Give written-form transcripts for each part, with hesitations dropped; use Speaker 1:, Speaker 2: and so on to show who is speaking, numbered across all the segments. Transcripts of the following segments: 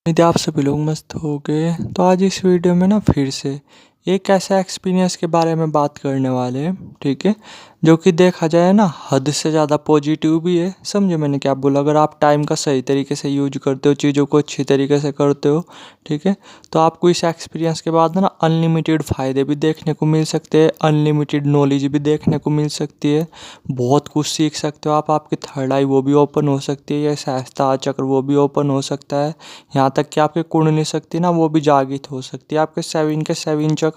Speaker 1: उम्मीद है आप सभी लोग मस्त हो गए। तो आज इस वीडियो में ना फिर से एक ऐसा एक्सपीरियंस के बारे में बात करने वाले हैं, ठीक है, जो कि देखा जाए ना हद से ज़्यादा पॉजिटिव भी है। समझे मैंने क्या बोला? अगर आप टाइम का सही तरीके से यूज करते हो, चीज़ों को अच्छी तरीके से करते हो, ठीक है, तो आपको इस एक्सपीरियंस के बाद ना अनलिमिटेड फ़ायदे भी देखने को मिल सकते हैं, अनलिमिटेड नॉलेज भी देखने को मिल सकती है, बहुत कुछ सीख सकते हो आप। आपकी थर्ड आई वो भी ओपन हो सकती है, या सहस्त्र चक्र वो भी ओपन हो सकता है। यहाँ तक कि आपके कुंडली शक्ति ना वो भी जागृत हो सकती है। आपके सेवन के सेवन चक्र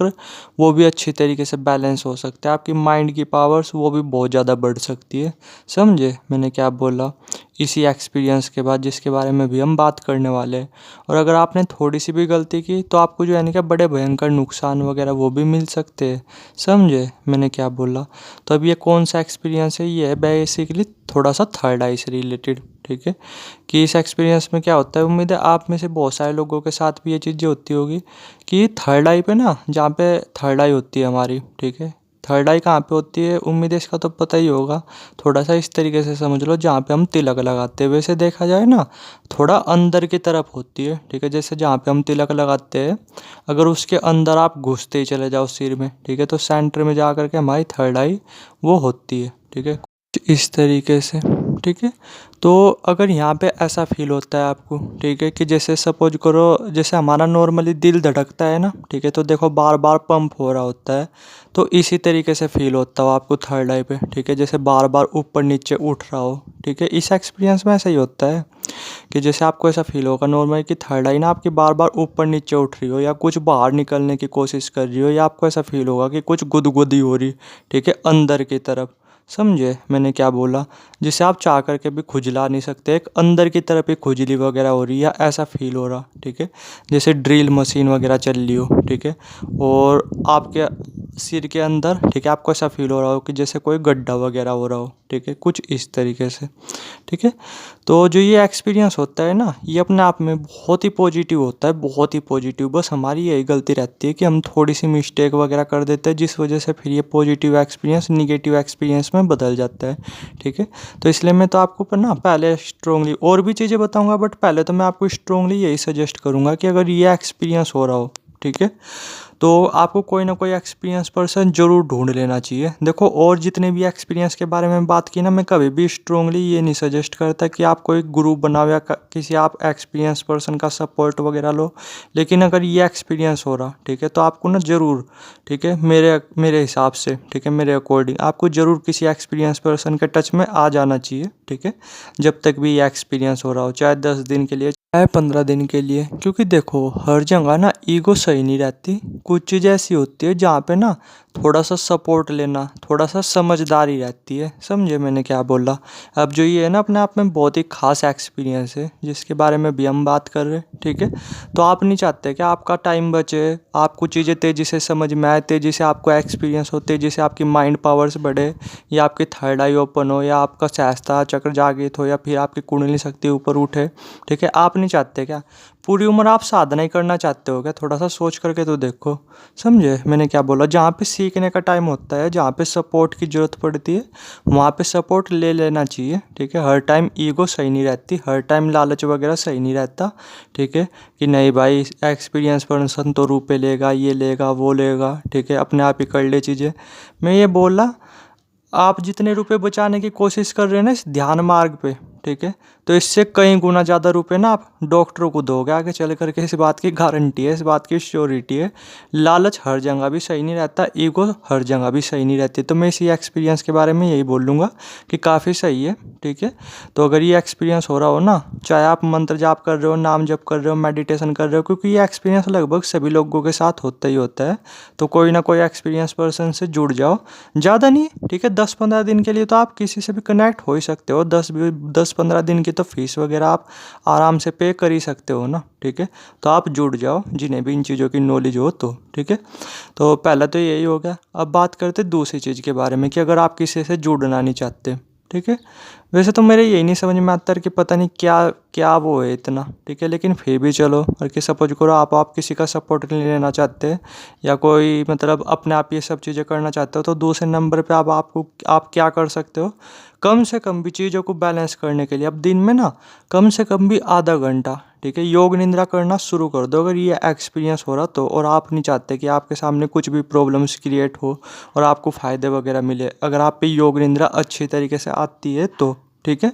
Speaker 1: वो भी अच्छी तरीके से बैलेंस हो सकते हैं। आपकी माइंड की पावर्स वो भी बहुत ज़्यादा बढ़ सकती है। समझे मैंने क्या बोला? इसी एक्सपीरियंस के बाद जिसके बारे में भी हम बात करने वाले हैं। और अगर आपने थोड़ी सी भी गलती की तो आपको जो है ना क्या बड़े भयंकर नुकसान वगैरह वो भी मिल सकते हैं। समझे मैंने क्या बोला? तो अब ये कौन सा एक्सपीरियंस है? ये है बेसिकली थोड़ा सा थर्ड आई से रिलेटेड, ठीक है, कि इस एक्सपीरियंस में क्या होता है। उम्मीद है आप में से बहुत सारे लोगों के साथ भी ये चीज़ें होती होगी कि थर्ड आई पे ना, जहाँ पे थर्ड आई होती है हमारी, ठीक है, थर्ड आई कहाँ पे होती है? उम्मीद है इसका तो पता ही होगा। थोड़ा सा इस तरीके से समझ लो, जहाँ पे हम तिलक लगाते हैं, वैसे देखा जाए ना थोड़ा अंदर की तरफ होती है, ठीक है। जैसे जहाँ पे हम तिलक लगाते हैं, अगर उसके अंदर आप घुसते ही चले जाओ सिर में, ठीक है, तो सेंटर में जा कर के हमारी थर्ड आई वो होती है, ठीक है, इस तरीके से, ठीक है। तो अगर यहाँ पे ऐसा फील होता है आपको, ठीक है, कि जैसे सपोज करो जैसे हमारा नॉर्मली दिल धड़कता है ना, ठीक है, तो देखो बार बार पंप हो रहा होता है, तो इसी तरीके से फील होता हो आपको थर्ड आई पे, ठीक है, जैसे बार बार ऊपर नीचे उठ रहा हो, ठीक है। इस एक्सपीरियंस में ऐसा ही होता है कि जैसे आपको ऐसा फील होगा नॉर्मली कि थर्ड आई ना आपकी बार बार ऊपर नीचे उठ रही हो, या कुछ बाहर निकलने की कोशिश कर रही हो, या आपको ऐसा फील होगा कि कुछ गुदगुदी हो रही, ठीक है, अंदर की तरफ। समझे मैंने क्या बोला? जिसे आप चाह करके भी खुजला नहीं सकते, एक अंदर की तरफ ही खुजली वगैरह हो रही है, ऐसा फील हो रहा, ठीक है, जैसे ड्रिल मशीन वगैरह चल रही हो, ठीक है, और आपके सिर के अंदर, ठीक है, आपको ऐसा फील हो रहा हो कि जैसे कोई गड्ढा वगैरह हो रहा हो, ठीक है, कुछ इस तरीके से, ठीक है। तो जो ये एक्सपीरियंस होता है ना, ये अपने आप में बहुत ही पॉजिटिव होता है, बहुत ही पॉजिटिव। बस हमारी यही गलती रहती है कि हम थोड़ी सी मिस्टेक वगैरह कर देते हैं, जिस वजह से फिर ये पॉजिटिव एक्सपीरियंस निगेटिव एक्सपीरियंस में बदल जाता है, ठीक है। तो इसलिए मैं तो आपको पर ना पहले स्ट्रोंगली और भी चीज़ें बताऊंगा, बट पहले तो मैं आपको स्ट्रोंगली यही सजेस्ट करूंगा कि अगर ये एक्सपीरियंस हो रहा हो, ठीक है, तो आपको कोई ना कोई एक्सपीरियंस पर्सन ज़रूर ढूंढ लेना चाहिए। देखो, और जितने भी एक्सपीरियंस के बारे में बात की ना, मैं कभी भी स्ट्रोंगली ये नहीं सजेस्ट करता कि आप कोई ग्रुप बनाओ या किसी आप एक्सपीरियंस पर्सन का सपोर्ट वगैरह लो। लेकिन अगर ये एक्सपीरियंस हो रहा, ठीक है, तो आपको ना ज़रूर, ठीक है, मेरे मेरे हिसाब से, ठीक है, मेरे अकॉर्डिंग आपको ज़रूर किसी एक्सपीरियंस पर्सन के टच में आ जाना चाहिए, ठीक है, जब तक भी ये एक्सपीरियंस हो रहा हो, चाहे 10 दिन के लिए चाहे 15 दिन के लिए। क्योंकि देखो हर जगह ना ईगो सही नहीं रहती। कुछ चीज़ ऐसी होती है जहाँ पे ना थोड़ा सा सपोर्ट लेना, थोड़ा सा समझदारी रहती है। समझे मैंने क्या बोला? अब जो ये है ना अपने आप में बहुत ही खास एक्सपीरियंस है, जिसके बारे में भी हम बात कर रहे हैं, ठीक है। तो आप नहीं चाहते कि आपका टाइम बचे, आपको चीज़ें तेज़ी से समझ में आए, तेज़ी से आपको एक्सपीरियंस हो, तेज़ी से आपकी माइंड पावर्स बढ़े, या आपकी थर्ड आई ओपन हो, या आपका सहस्त्र चक्र जागृत हो, या फिर आपकी कुंडली शक्ति ऊपर उठे, ठीक है। आप नहीं चाहते क्या? पूरी उम्र आप साधना ही करना चाहते हो क्या? थोड़ा सा सोच करके तो देखो। समझे मैंने क्या बोला? जहाँ पे सीखने का टाइम होता है, जहाँ पे सपोर्ट की ज़रूरत पड़ती है, वहाँ पे सपोर्ट ले लेना चाहिए, ठीक है। हर टाइम ईगो सही नहीं रहती, हर टाइम लालच वगैरह सही नहीं रहता, ठीक है, कि नहीं भाई एक्सपीरियंस पर्सन तो रुपए लेगा, ये लेगा, वो लेगा, ठीक है, अपने आप ही कर ले चीज़ें। मैं ये बोला, आप जितने रुपए बचाने की कोशिश कर रहे हैं ना इस ध्यान मार्ग पे, ठीक है, तो इससे कई गुना ज़्यादा रुपए ना आप डॉक्टरों को दोगे आगे चल करके। इस बात की गारंटी है, इस बात की श्योरिटी है। लालच हर जगह भी सही नहीं रहता, ईगो हर जगह भी सही नहीं रहती। तो मैं इसी एक्सपीरियंस के बारे में यही बोलूँगा कि काफ़ी सही है, ठीक है। तो अगर ये एक्सपीरियंस हो रहा हो ना, चाहे आप मंत्र जाप कर रहे हो, नाम जप कर रहे हो, मेडिटेशन कर रहे हो, क्योंकि ये एक्सपीरियंस लगभग सभी लोगों के साथ होता ही होता है, तो कोई ना कोई एक्सपीरियंस पर्सन से जुड़ जाओ। ज़्यादा नहीं, ठीक है, 10-15 दिन के लिए तो आप किसी से भी कनेक्ट हो ही सकते हो। 10-15 दिन की तो फीस वगैरह आप आराम से पे कर ही सकते हो ना, ठीक है। तो आप जुड़ जाओ जिन्हें भी इन चीज़ों की नॉलेज हो तो, ठीक है। तो पहला तो यही हो गया। अब बात करते दूसरी चीज़ के बारे में कि अगर आप किसी से जुड़ना नहीं चाहते, ठीक है, वैसे तो मेरे यही नहीं समझ में आता कि पता नहीं क्या क्या वो है इतना, ठीक है, लेकिन फिर भी चलो, और कि सपोज करो आप किसी का सपोर्ट नहीं लेना चाहते, या कोई मतलब अपने आप ये सब चीज़ें करना चाहते हो, तो दूसरे नंबर पे आप क्या कर सकते हो? कम से कम भी चीज़ों को बैलेंस करने के लिए अब दिन में ना कम से कम भी आधा घंटा, ठीक है। योग निद्रा करना शुरू कर दो अगर ये एक्सपीरियंस हो रहा तो, और आप नहीं चाहते कि आपके सामने कुछ भी प्रॉब्लम्स क्रिएट हो और आपको फ़ायदे वगैरह मिले, अगर आप पे योग निद्रा अच्छी तरीके से आती है तो, ठीक है।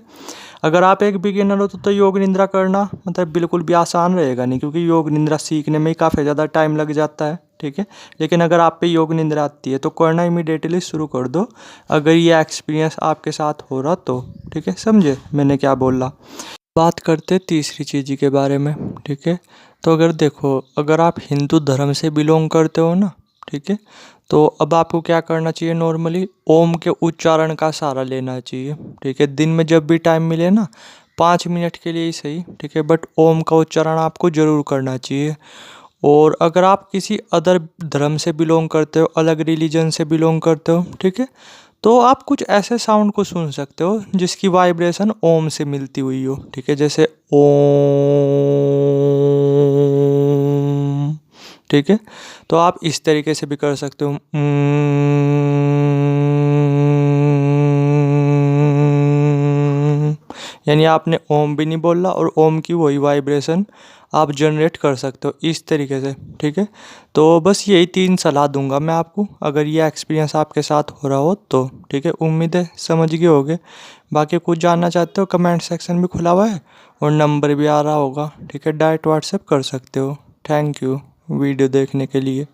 Speaker 1: अगर आप एक बिगिनर हो तो योग निद्रा करना मतलब बिल्कुल भी आसान रहेगा नहीं, क्योंकि योग निद्रा सीखने में ही काफ़ी ज़्यादा टाइम लग जाता है, ठीक है। लेकिन अगर आप पे योग निद्रा आती है तो करना इमीडिएटली शुरू कर दो अगर ये एक्सपीरियंस आपके साथ हो रहा तो, ठीक है। समझे मैंने क्या बोला। बात करते तीसरी चीज़ के बारे में, ठीक है। तो अगर देखो, अगर आप हिंदू धर्म से बिलोंग करते हो ना, ठीक है, तो अब आपको क्या करना चाहिए, नॉर्मली ओम के उच्चारण का सहारा लेना चाहिए, ठीक है। दिन में जब भी टाइम मिले ना, 5 मिनट के लिए ही सही, ठीक है, बट ओम का उच्चारण आपको ज़रूर करना चाहिए। और अगर आप किसी अदर धर्म से बिलोंग करते हो, अलग रिलीजन से बिलोंग करते हो, ठीक है, तो आप कुछ ऐसे साउंड को सुन सकते हो जिसकी वाइब्रेशन ओम से मिलती हुई हो, ठीक है, जैसे ओम, ठीक है। तो आप इस तरीके से भी कर सकते हो, यानी आपने ओम भी नहीं बोला और ओम की वही वाइब्रेशन आप जनरेट कर सकते हो इस तरीके से, ठीक है। तो बस यही 3 सलाह दूंगा मैं आपको अगर ये एक्सपीरियंस आपके साथ हो रहा हो तो, ठीक है। उम्मीद है समझ गए होगे। बाकी कुछ जानना चाहते हो कमेंट सेक्शन भी खुला हुआ है और नंबर भी आ रहा होगा, ठीक है, डायरेक्ट व्हाट्सएप कर सकते हो। थैंक यू वीडियो देखने के लिए।